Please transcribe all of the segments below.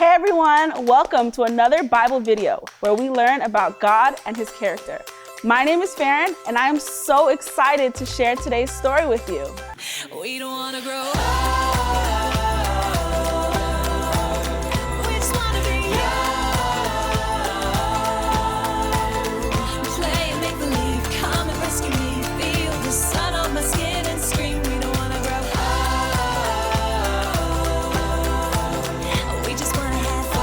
Hey everyone, welcome to another Bible video where we learn about God and His character. My name is Farron and I am so excited to share today's story with you. We don't want to grow up. We just want to be young. Play and make believe, come and rescue me. Feel the sun on my skin and scream. We don't want to grow up. We just want to have fun.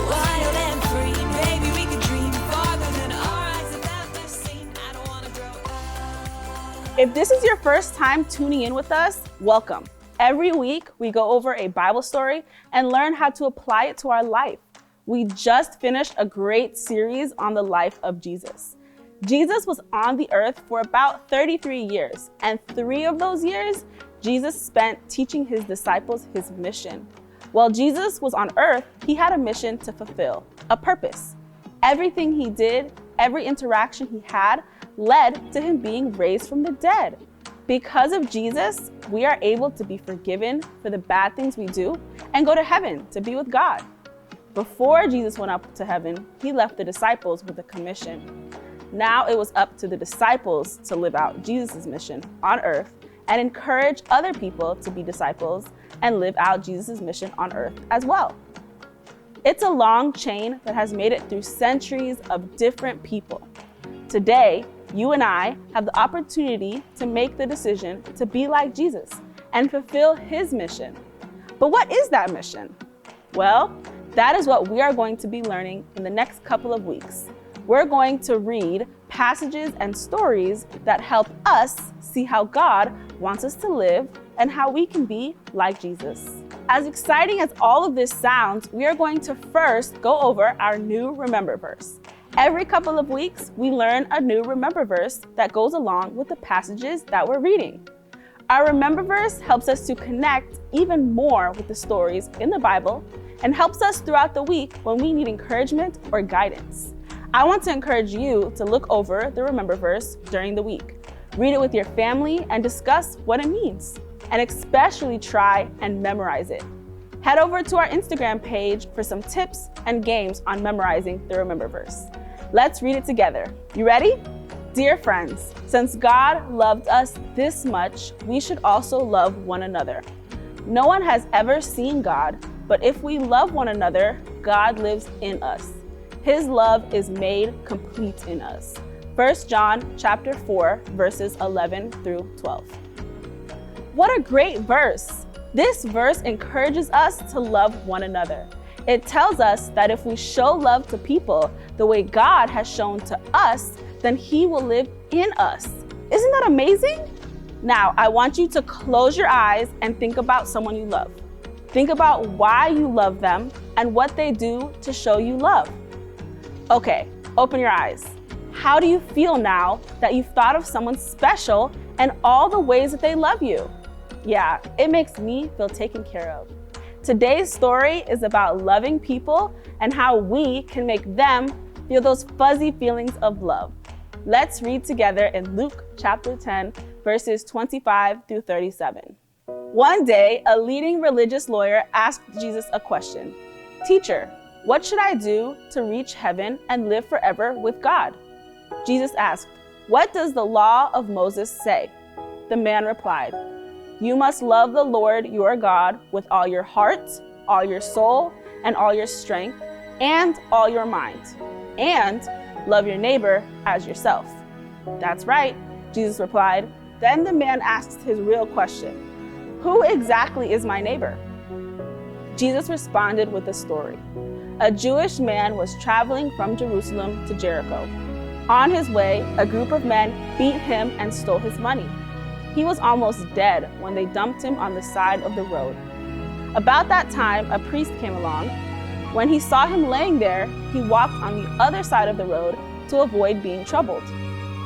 Wild and free, baby, we can dream farther than our eyes have ever seen. I don't want to grow up. If this is your first time tuning in with us, welcome. Every week, we go over a Bible story and learn how to apply it to our life. We just finished a great series on the life of Jesus. Jesus was on the earth for about 33 years, and 3 of those years, Jesus spent teaching his disciples his mission. While Jesus was on earth, he had a mission to fulfill, a purpose. Everything he did, every interaction he had, led to him being raised from the dead. Because of Jesus, we are able to be forgiven for the bad things we do and go to heaven to be with God. Before Jesus went up to heaven, he left the disciples with a commission. Now it was up to the disciples to live out Jesus' mission on earth and encourage other people to be disciples and live out Jesus' mission on earth as well. It's a long chain that has made it through centuries of different people. Today, you and I have the opportunity to make the decision to be like Jesus and fulfill his mission. But what is that mission? Well, that is what we are going to be learning in the next couple of weeks. We're going to read passages and stories that help us see how God wants us to live and how we can be like Jesus. As exciting as all of this sounds, we are going to first go over our new Remember verse. Every couple of weeks, we learn a new Remember verse that goes along with the passages that we're reading. Our Remember verse helps us to connect even more with the stories in the Bible and helps us throughout the week when we need encouragement or guidance. I want to encourage you to look over the Remember verse during the week. Read it with your family and discuss what it means, and especially try and memorize it. Head over to our Instagram page for some tips and games on memorizing the Remember verse. Let's read it together. You ready? Dear friends, since God loved us this much, we should also love one another. No one has ever seen God, but if we love one another, God lives in us. His love is made complete in us. 1 John chapter 4, verses 11 through 12. What a great verse! This verse encourages us to love one another. It tells us that if we show love to people the way God has shown to us, then He will live in us. Isn't that amazing? Now, I want you to close your eyes and think about someone you love. Think about why you love them and what they do to show you love. Okay, open your eyes. How do you feel now that you've thought of someone special and all the ways that they love you? Yeah, it makes me feel taken care of. Today's story is about loving people and how we can make them feel those fuzzy feelings of love. Let's read together in Luke chapter 10, verses 25 through 37. One day, a leading religious lawyer asked Jesus a question. "Teacher, what should I do to reach heaven and live forever with God?" Jesus asked, "What does the law of Moses say?" The man replied, "You must love the Lord your God with all your heart, all your soul, and all your strength, and all your mind, and love your neighbor as yourself." "That's right," Jesus replied. Then the man asked his real question, "Who exactly is my neighbor?" Jesus responded with a story. A Jewish man was traveling from Jerusalem to Jericho. On his way, a group of men beat him and stole his money. He was almost dead when they dumped him on the side of the road. About that time, a priest came along. When he saw him laying there, he walked on the other side of the road to avoid being troubled.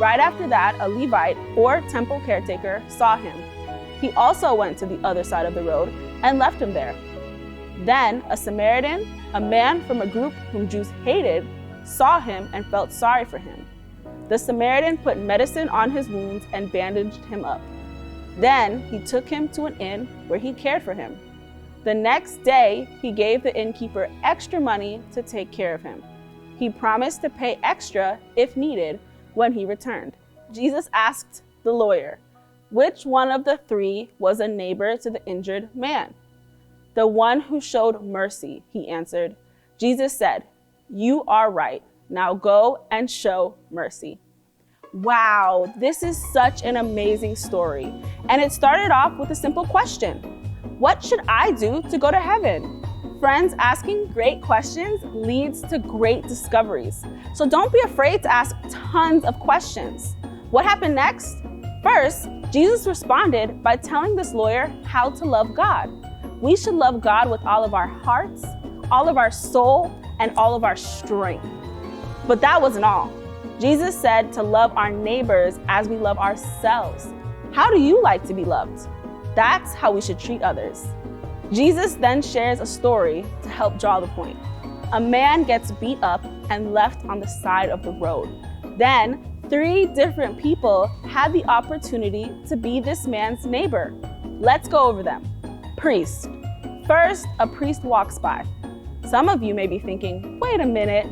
Right after that, a Levite, or temple caretaker, saw him. He also went to the other side of the road and left him there. Then a Samaritan, a man from a group whom Jews hated, saw him and felt sorry for him. The Samaritan put medicine on his wounds and bandaged him up. Then he took him to an inn where he cared for him. The next day, he gave the innkeeper extra money to take care of him. He promised to pay extra if needed when he returned. Jesus asked the lawyer, which one of the three was a neighbor to the injured man? The one who showed mercy, he answered. Jesus said, "You are right. Now go and show mercy." Wow, this is such an amazing story. And it started off with a simple question. What should I do to go to heaven? Friends, asking great questions leads to great discoveries. So don't be afraid to ask tons of questions. What happened next? First, Jesus responded by telling this lawyer how to love God. We should love God with all of our hearts, all of our soul, and all of our strength. But that wasn't all. Jesus said to love our neighbors as we love ourselves. How do you like to be loved? That's how we should treat others. Jesus then shares a story to help draw the point. A man gets beat up and left on the side of the road. Then, 3 different people had the opportunity to be this man's neighbor. Let's go over them. Priest. First, a priest walks by. Some of you may be thinking, wait a minute,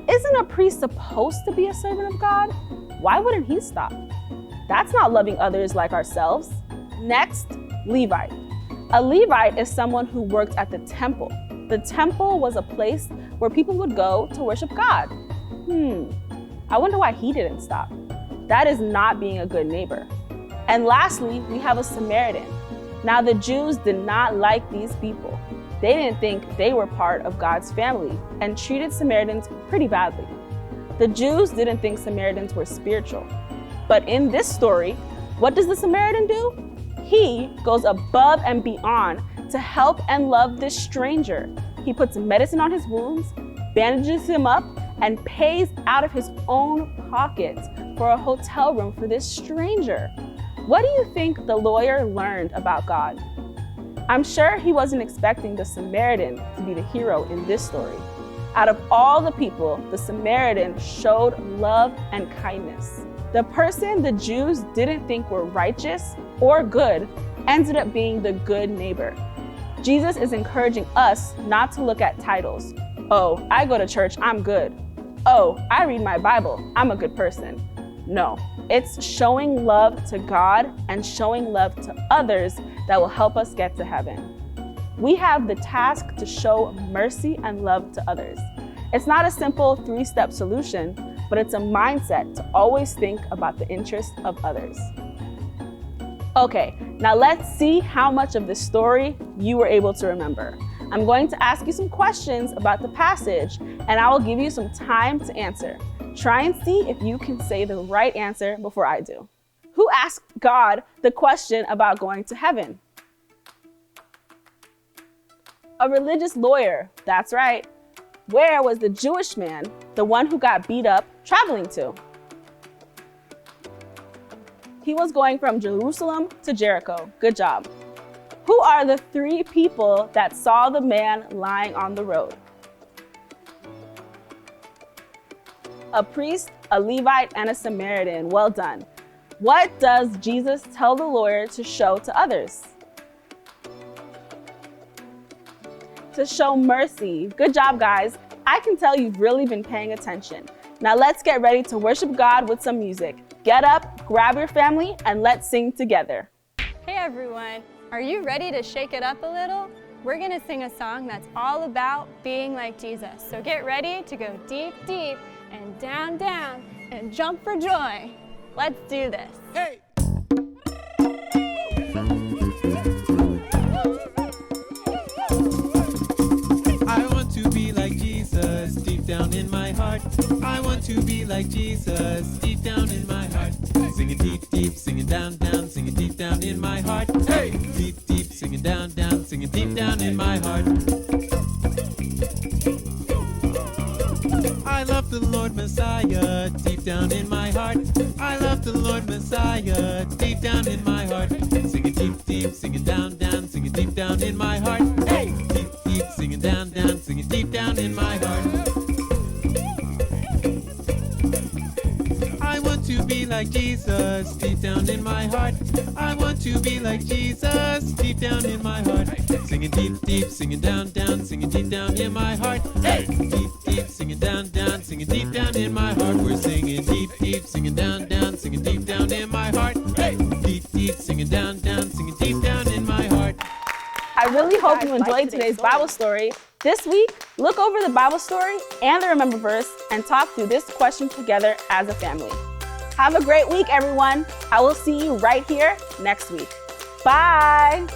isn't a priest supposed to be a servant of God? Why wouldn't he stop? That's not loving others like ourselves. Next, Levite. A Levite is someone who worked at the temple. The temple was a place where people would go to worship God. I wonder why he didn't stop. That is not being a good neighbor. And lastly, we have a Samaritan. Now, the Jews did not like these people. They didn't think they were part of God's family and treated Samaritans pretty badly. The Jews didn't think Samaritans were spiritual. But in this story, what does the Samaritan do? He goes above and beyond to help and love this stranger. He puts medicine on his wounds, bandages him up, and pays out of his own pocket for a hotel room for this stranger. What do you think the lawyer learned about God? I'm sure he wasn't expecting the Samaritan to be the hero in this story. Out of all the people, the Samaritan showed love and kindness. The person the Jews didn't think were righteous or good ended up being the good neighbor. Jesus is encouraging us not to look at titles. Oh, I go to church, I'm good. Oh, I read my Bible, I'm a good person. No, it's showing love to God and showing love to others that will help us get to heaven. We have the task to show mercy and love to others. It's not a simple 3-step solution, but it's a mindset to always think about the interest of others. Okay, now let's see how much of the story you were able to remember. I'm going to ask you some questions about the passage, and I will give you some time to answer. Try and see if you can say the right answer before I do. Who asked God the question about going to heaven? A religious lawyer, that's right. Where was the Jewish man, the one who got beat up, traveling to? He was going from Jerusalem to Jericho. Good job. Who are the 3 people that saw the man lying on the road? A priest, a Levite, and a Samaritan. Well done. What does Jesus tell the lawyer to show to others? To show mercy. Good job, guys. I can tell you've really been paying attention. Now let's get ready to worship God with some music. Get up, grab your family, and let's sing together. Hey everyone, are you ready to shake it up a little? We're gonna sing a song that's all about being like Jesus. So get ready to go deep, deep, and down, down, and jump for joy. Let's do this. Hey! I want to be like Jesus deep down in my heart. I want to be like Jesus deep down in my heart. Singing deep, deep, singing down, down, singing deep down in my heart. Hey! Deep, deep, singing down, down, singing deep down in my heart. I love the Lord Messiah deep down in my heart. I love the Lord Messiah deep down in my heart. Singing deep, deep, singing down, down, singing deep down in my heart. Hey! Deep, deep, singing down, down, singing deep down in my heart. I want to be like Jesus deep down in my heart. I want to be like Jesus deep down in my heart. Singing deep, deep, singing down, down, singing deep down in my heart. Hey! Deep, deep, singing down, down, singing deep down in my heart. We're singing deep, deep, singing down, down, singing deep down in my heart. Hey! Deep, deep, singing down, down, singing deep down in my heart. I really hope you guys liked enjoyed today's today's Bible story. This week, look over the Bible story and the Remember verse and talk through this question together as a family. Have a great week, everyone. I will see you right here next week. Bye.